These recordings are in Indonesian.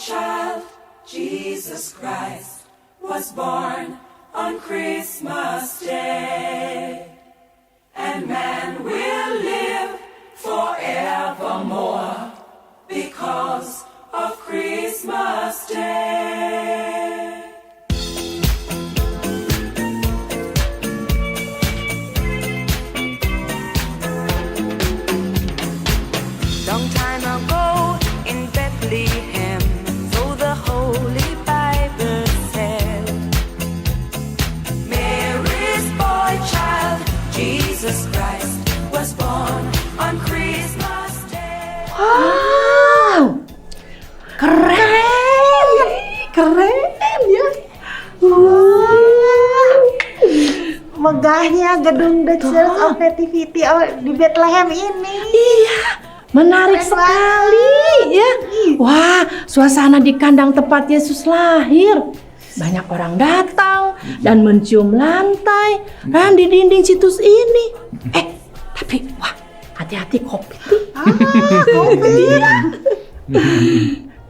child, Jesus Christ, was born on Christmas Day. And man will live forevermore because of Christmas Day. Long time ago in Bethlehem, so the Holy Bible said, Mary's boy child, Jesus Christ, was born on Christmas Day. Wow, keren ya. Wow, megahnya gedung The Church of Nativity di Bethlehem ini. Iya, menarik Keren sekali ya. Wah, suasana di kandang tempat Yesus lahir. Banyak orang datang dan mencium lantai dan di dinding situs ini. Tapi wah, hati-hati kopi. Kopi.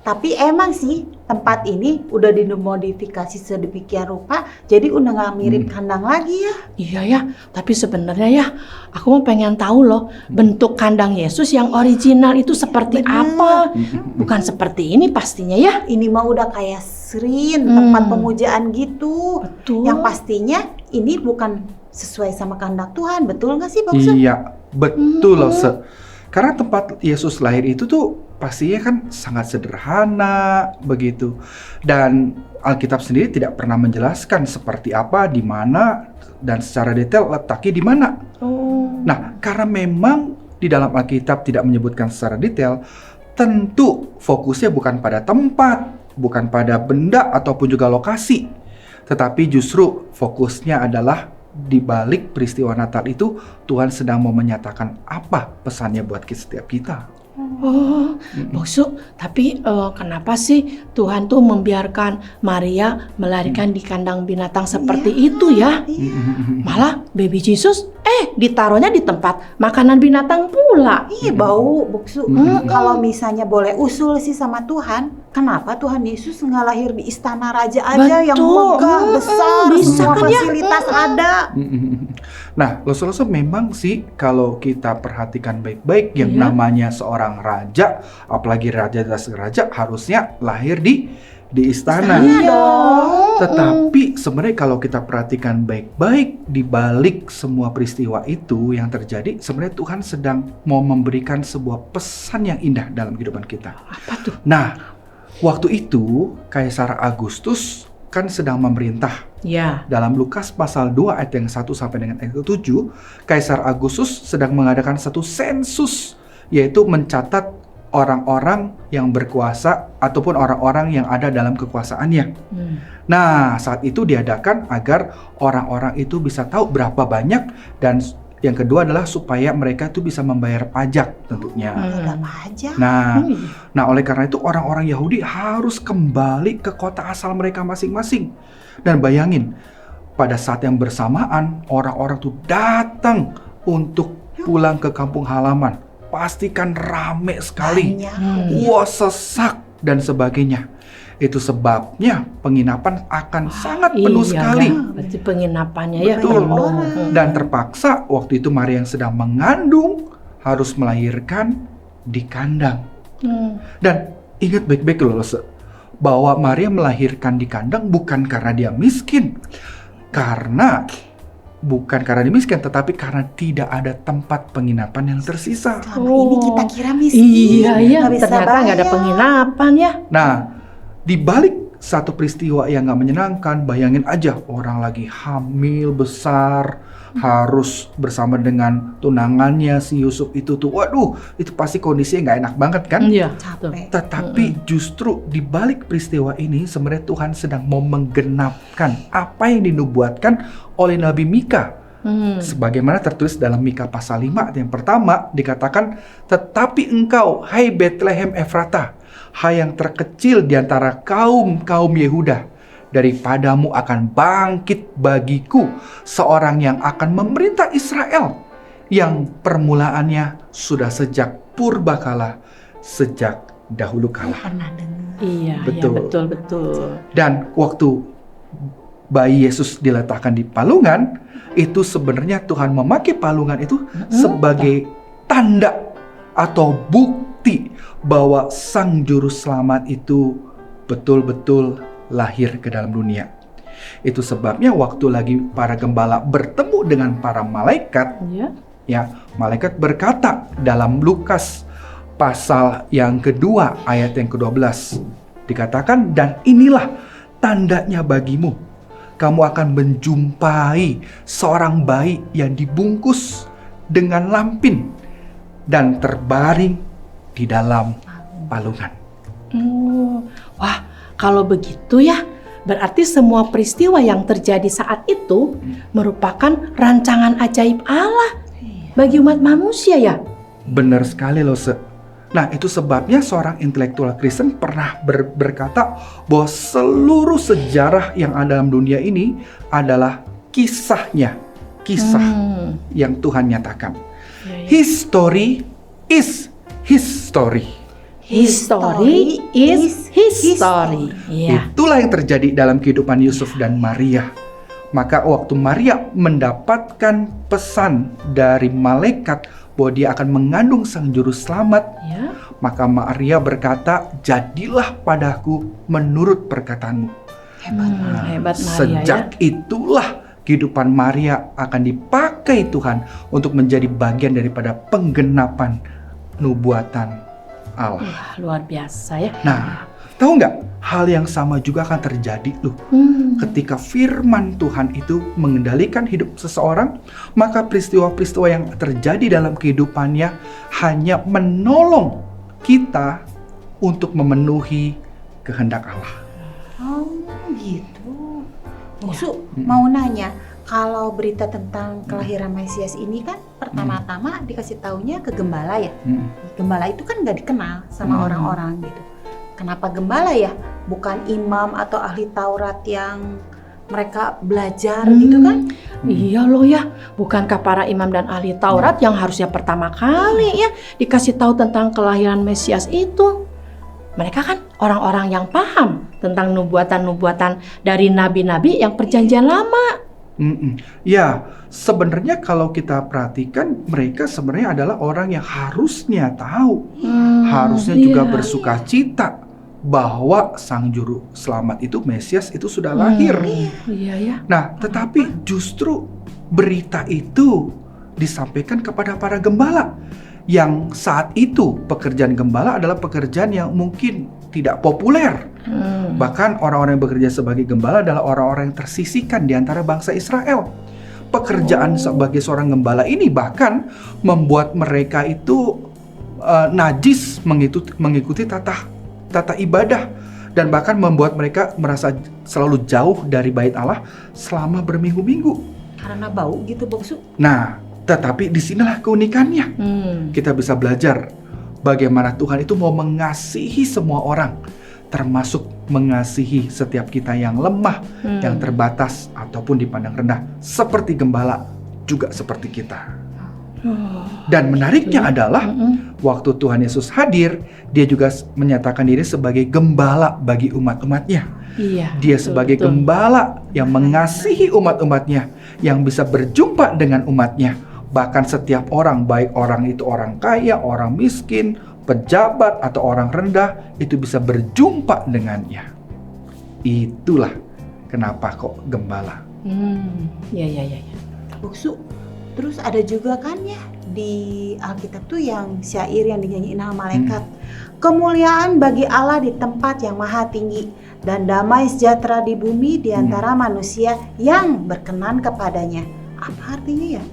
Tapi emang sih tempat ini udah dimodifikasi sedemikian rupa, jadi udah nggak mirip kandang lagi ya. Iya ya, tapi sebenarnya ya, aku mau pengen tahu loh, bentuk kandang Yesus yang original itu seperti apa? Bukan seperti ini pastinya ya. Ini mah udah kayak shrine, tempat pemujaan gitu. Betul. Yang pastinya ini bukan sesuai sama kandang Tuhan, betul nggak sih, Bokso? Iya, betul loh, Se. Karena tempat Yesus lahir itu tuh pastinya kan sangat sederhana begitu. Dan Alkitab sendiri tidak pernah menjelaskan seperti apa, di mana, dan secara detail letaknya di mana. Nah, karena memang di dalam Alkitab tidak menyebutkan secara detail, tentu fokusnya bukan pada tempat, bukan pada benda ataupun juga lokasi. Tetapi justru fokusnya adalah di balik peristiwa Natal itu Tuhan sedang mau menyatakan apa pesannya buat setiap kita. Oh, Bokso, tapi kenapa sih Tuhan tuh membiarkan Maria melahirkan di kandang binatang seperti itu ya? Malah baby Jesus ditaruhnya di tempat makanan binatang pula. Iya bau, Boksu. Kalau misalnya boleh usul sih sama Tuhan, kenapa Tuhan Yesus nggak lahir di istana raja aja yang megah, besar, bisa semua kan ya? fasilitas ada. Nah, lo memang sih kalau kita perhatikan baik-baik yang namanya seorang raja, apalagi raja das raja harusnya lahir di istana. Tetapi sebenarnya kalau kita perhatikan baik-baik di balik semua peristiwa itu yang terjadi, sebenarnya Tuhan sedang mau memberikan sebuah pesan yang indah dalam kehidupan kita. Apa tuh? Nah, waktu itu Kaisar Agustus kan sedang memerintah. Ya. Dalam Lukas pasal 2 ayat yang 1 sampai dengan ayat 7, Kaisar Agustus sedang mengadakan satu sensus, yaitu mencatat orang-orang yang berkuasa ataupun orang-orang yang ada dalam kekuasaannya. Nah, saat itu diadakan agar orang-orang itu bisa tahu berapa banyak, dan yang kedua adalah supaya mereka itu bisa membayar pajak tentunya. Ada pajak. Nah, oleh karena itu orang-orang Yahudi harus kembali ke kota asal mereka masing-masing. Dan bayangin, pada saat yang bersamaan orang-orang tuh datang untuk pulang ke kampung halaman. Pastikan rame sekali. Wah, sesak dan sebagainya. Itu sebabnya penginapan akan sangat penuh sekali. Berarti penginapannya Betul. ya. Dan terpaksa waktu itu Maria yang sedang mengandung harus melahirkan di kandang. Dan ingat baik-baik loh, bahwa Maria melahirkan di kandang bukan karena dia miskin. Bukan karena dia miskin, tetapi karena tidak ada tempat penginapan yang tersisa. Selama ini kita kira miskin. Iya, nggak bisa ternyata nggak ada bayar. penginapan ya. Nah, di balik satu peristiwa yang gak menyenangkan, bayangin aja orang lagi hamil besar, harus bersama dengan tunangannya si Yusuf itu tuh. Waduh, itu pasti kondisinya gak enak banget kan? Iya. Capek. Tetapi justru di balik peristiwa ini sebenarnya Tuhan sedang mau menggenapkan apa yang dinubuatkan oleh Nabi Mika. Sebagaimana tertulis dalam Mika pasal 5 yang pertama dikatakan, tetapi engkau, hai Bethlehem Efrata, hai yang terkecil di antara kaum Yehuda, daripadamu akan bangkit bagiku seorang yang akan memerintah Israel, yang permulaannya sudah sejak purbakala, sejak dahulu kala. Pernah dengar. Iya, Betul. betul. Dan waktu bayi Yesus diletakkan di palungan, itu sebenarnya Tuhan memakai palungan itu sebagai tanda atau bukti bahwa Sang Juru Selamat itu betul-betul lahir ke dalam dunia. Itu sebabnya waktu lagi para gembala bertemu dengan para malaikat, Iya. malaikat berkata dalam Lukas pasal yang kedua ayat yang ke-12, dikatakan, dan inilah tandanya bagimu, kamu akan menjumpai seorang bayi yang dibungkus dengan lampin dan terbaring di dalam palungan. Wah, kalau begitu ya, berarti semua peristiwa yang terjadi saat itu merupakan rancangan ajaib Allah bagi umat manusia ya? Benar sekali loh, Nah, itu sebabnya seorang intelektual Kristen pernah berkata bahwa seluruh sejarah yang ada dalam dunia ini adalah kisah yang Tuhan nyatakan. History is history. History is history. Iya. Itulah yang terjadi dalam kehidupan Yusuf dan Maria. Maka waktu Maria mendapatkan pesan dari malaikat bahwa dia akan mengandung Sang Juru Selamat, maka Maria berkata, jadilah padaku menurut perkataanmu. Hebat Maria. Sejak itulah kehidupan Maria akan dipakai Tuhan untuk menjadi bagian daripada penggenapan nubuatan Allah. Wah, luar biasa ya. Nah, tahu nggak, hal yang sama juga akan terjadi loh. Ketika firman Tuhan itu mengendalikan hidup seseorang, maka peristiwa-peristiwa yang terjadi dalam kehidupannya hanya menolong kita untuk memenuhi kehendak Allah. Oh gitu. Boksu mau nanya, kalau berita tentang kelahiran Mesias ini kan pertama-tama dikasih taunya ke gembala ya. Gembala itu kan nggak dikenal sama orang-orang gitu. Kenapa gembala ya? Bukan imam atau ahli Taurat yang mereka belajar gitu kan? Iya loh ya, bukankah para imam dan ahli Taurat yang harusnya pertama kali ya dikasih tahu tentang kelahiran Mesias itu? Mereka kan orang-orang yang paham tentang nubuatan-nubuatan dari nabi-nabi yang perjanjian lama. Ya, sebenarnya kalau kita perhatikan, mereka sebenarnya adalah orang yang harusnya tahu, harusnya juga bersuka cita bahwa Sang Juru Selamat itu, Mesias itu sudah lahir. Iya ya. Nah, tetapi justru berita itu disampaikan kepada para gembala, yang saat itu pekerjaan gembala adalah pekerjaan yang mungkin tidak populer. Bahkan orang-orang yang bekerja sebagai gembala adalah orang-orang yang tersisihkan di antara bangsa Israel. Pekerjaan sebagai seorang gembala ini bahkan membuat mereka itu najis mengikuti tata ibadah, dan bahkan membuat mereka merasa selalu jauh dari bait Allah selama berminggu-minggu. Karena bau gitu, Boksu. Nah, tetapi disinilah keunikannya. Kita bisa belajar bagaimana Tuhan itu mau mengasihi semua orang, termasuk mengasihi setiap kita yang lemah, yang terbatas ataupun dipandang rendah, seperti gembala juga seperti kita. Dan menariknya adalah waktu Tuhan Yesus hadir, dia juga menyatakan diri sebagai gembala bagi umat-umatnya. Iya, Dia sebagai gembala yang mengasihi umat-umatnya, yang bisa berjumpa dengan umatnya. Bahkan setiap orang, baik orang itu orang kaya, orang miskin, pejabat atau orang rendah, itu bisa berjumpa dengannya. Itulah kenapa kok gembala. Iya. Boksu, terus ada juga kan ya di Alkitab tuh yang syair yang dinyanyiin sama malaikat. Kemuliaan bagi Allah di tempat yang maha tinggi, dan damai sejahtera di bumi di antara manusia yang berkenan kepadanya. Apa artinya ya?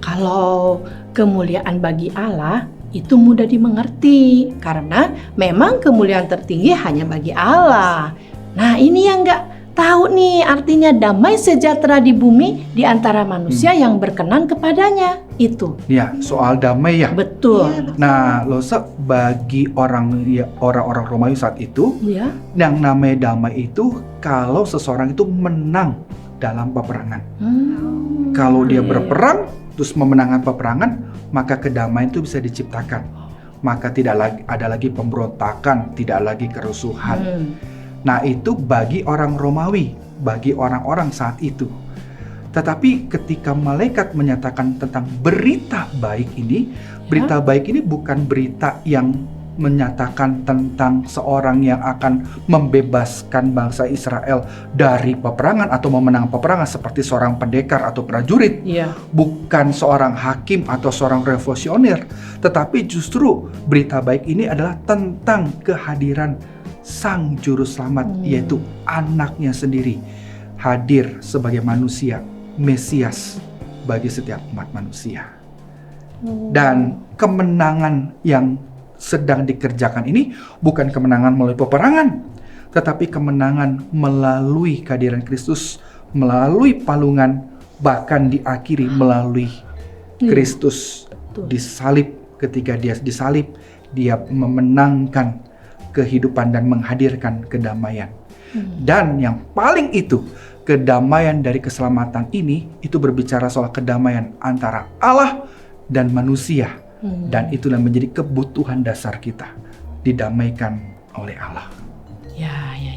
Kalau kemuliaan bagi Allah itu mudah dimengerti, karena memang kemuliaan tertinggi hanya bagi Allah. Nah, ini yang nggak tahu nih artinya damai sejahtera di bumi di antara manusia yang berkenan kepadanya. Itu. Ya, soal damai ya. Betul. Nah, bagi orang-orang Romawi saat itu, Ya. yang namanya damai itu kalau seseorang itu menang dalam peperangan. Kalau dia berperang terus memenangkan peperangan, maka kedamaian itu bisa diciptakan. maka tidak lagi ada lagi pemberontakan, tidak lagi kerusuhan. Nah, itu bagi orang Romawi, bagi orang-orang saat itu. Tetapi ketika malaikat menyatakan tentang berita baik ini, berita baik ini bukan berita yang menyatakan tentang seorang yang akan membebaskan bangsa Israel dari peperangan atau memenangkan peperangan seperti seorang pendekar atau prajurit. Bukan seorang hakim atau seorang revolusioner, tetapi justru berita baik ini adalah tentang kehadiran Sang Juru Selamat, yaitu anaknya sendiri, hadir sebagai manusia, Mesias bagi setiap umat manusia. Dan kemenangan yang sedang dikerjakan ini bukan kemenangan melalui peperangan, tetapi kemenangan melalui kehadiran Kristus, melalui palungan, bahkan diakhiri melalui Kristus disalib. Ketika dia disalib, dia memenangkan kehidupan dan menghadirkan kedamaian. Dan yang paling itu, kedamaian dari keselamatan ini itu berbicara soal kedamaian antara Allah dan manusia. Dan itulah menjadi kebutuhan dasar kita, didamaikan oleh Allah. Ya.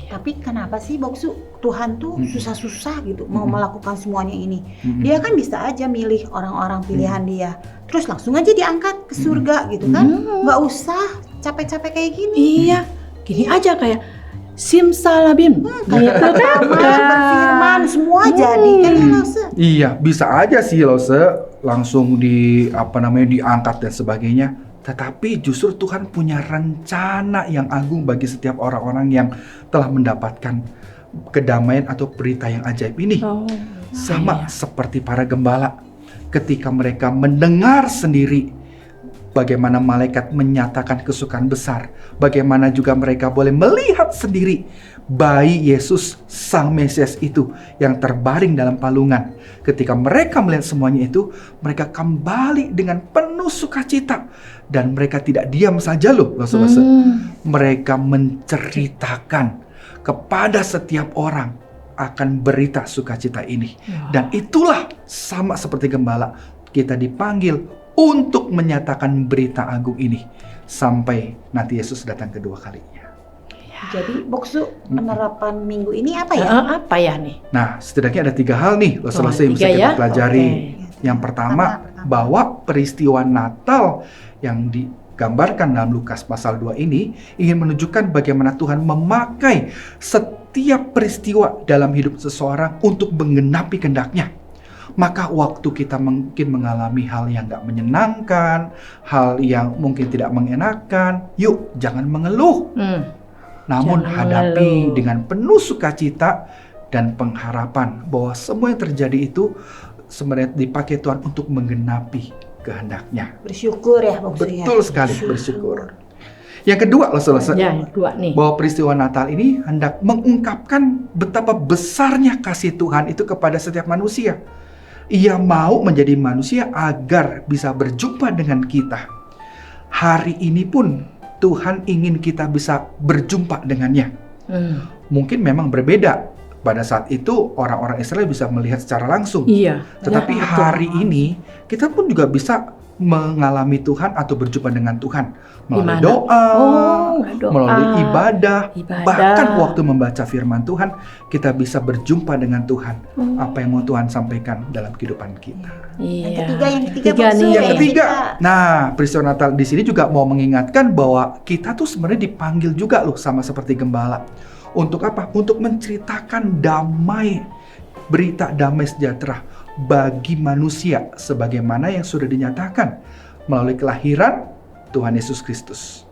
Tapi kenapa sih Boksu Tuhan tuh susah-susah gitu mau melakukan semuanya ini? Dia kan bisa aja milih orang-orang pilihan dia, terus langsung aja diangkat ke surga gitu kan? Nggak usah capek-capek kayak gini. Iya, gini aja kayak simsalabim, kayak Berfirman semua jadi kan ya Lause? Iya, bisa aja sih Lause langsung diangkat dan sebagainya. Tetapi justru Tuhan punya rencana yang agung bagi setiap orang-orang yang telah mendapatkan kedamaian atau berita yang ajaib ini. Sama seperti para gembala ketika mereka mendengar sendiri bagaimana malaikat menyatakan kesukaan besar, bagaimana juga mereka boleh melihat sendiri bayi Yesus Sang Mesias itu yang terbaring dalam palungan. Ketika mereka melihat semuanya itu, mereka kembali dengan penuh sukacita. Dan mereka tidak diam saja loh, saudara. Mereka menceritakan kepada setiap orang akan berita sukacita ini. Dan itulah sama seperti gembala, kita dipanggil untuk menyatakan berita agung ini sampai nanti Yesus datang kedua kalinya. Jadi Boksu penerapan minggu ini apa ya? Apa ya nih? Nah, setidaknya ada 3 hal nih selesai yang bisa kita pelajari. Yang pertama, bahwa peristiwa Natal yang digambarkan dalam Lukas pasal 2 ini ingin menunjukkan bagaimana Tuhan memakai setiap peristiwa dalam hidup seseorang untuk menggenapi kehendak-Nya. Maka waktu kita mungkin mengalami hal yang gak menyenangkan, hal yang mungkin tidak mengenakan, yuk jangan mengeluh. Namun hadapi dengan penuh sukacita dan pengharapan bahwa semua yang terjadi itu sebenarnya dipakai Tuhan untuk menggenapi kehendak-Nya. Bersyukur ya Boksu ya. Betul sekali, bersyukur. Yang kedua loh selesai. Yang kedua nih. Bahwa peristiwa Natal ini hendak mengungkapkan betapa besarnya kasih Tuhan itu kepada setiap manusia. Ia mau menjadi manusia agar bisa berjumpa dengan kita. Hari ini pun Tuhan ingin kita bisa berjumpa dengannya. Mungkin memang berbeda. Pada saat itu orang-orang Israel bisa melihat secara langsung. Iya. Tetapi hari ini kita pun juga bisa mengalami Tuhan atau berjumpa dengan Tuhan melalui doa, melalui ibadah, bahkan waktu membaca firman Tuhan kita bisa berjumpa dengan Tuhan. Apa yang mau Tuhan sampaikan dalam kehidupan kita. Yang ketiga Boksu. Yang ketiga, nah peristiwa Natal di sini juga mau mengingatkan bahwa kita tuh sebenarnya dipanggil juga loh sama seperti gembala. Untuk apa? Untuk menceritakan damai, berita damai sejahtera bagi manusia sebagaimana yang sudah dinyatakan melalui kelahiran Tuhan Yesus Kristus.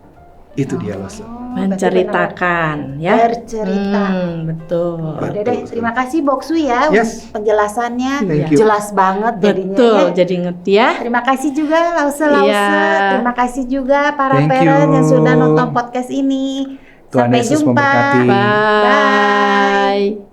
Itu dia loh. Menceritakan ya. Bercerita. Betul. Udah deh, terima kasih Boksu ya. Thank Penjelasannya you. jelas banget jadinya. Betul, ya. jadi ngerti ya. Terima kasih juga Lause. Terima kasih juga para Thank parents you. yang sudah nonton podcast ini. Tuhan Sampai Yesus jumpa. memberkati. Bye.